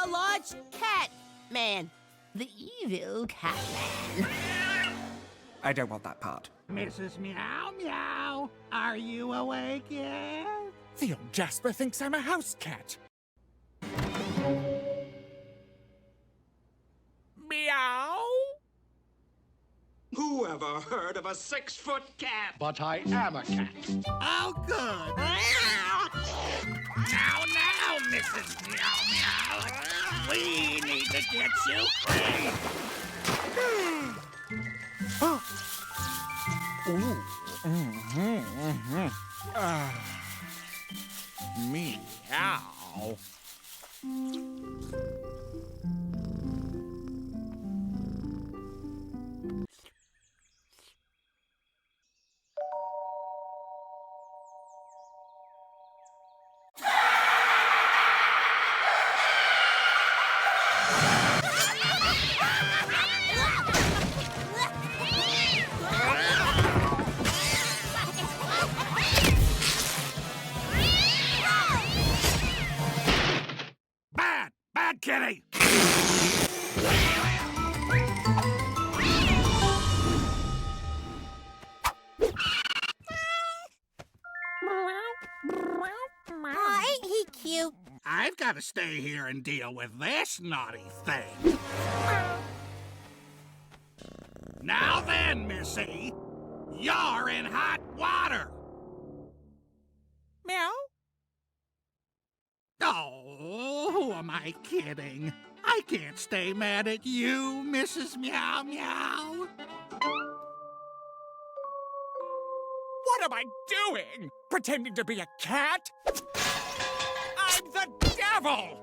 the large cat man. The evil cat man. I don't want that part. Mrs. Meow Meow, are you awake yet? The old Jasper thinks I'm a house cat. Meow? Who ever heard of a 6-foot cat? But I am a cat. Oh, good. Now, Mrs. Meow Meow. We need to get you free. Meow. Bad kitty. Oh, ain't he cute? I've got to stay here and deal with this naughty thing. Now then, Missy, you're in hot water. Meow? Oh, who am I kidding? I can't stay mad at you, Mrs. Meow Meow. What am I doing? Pretending to be a cat? I'm the devil!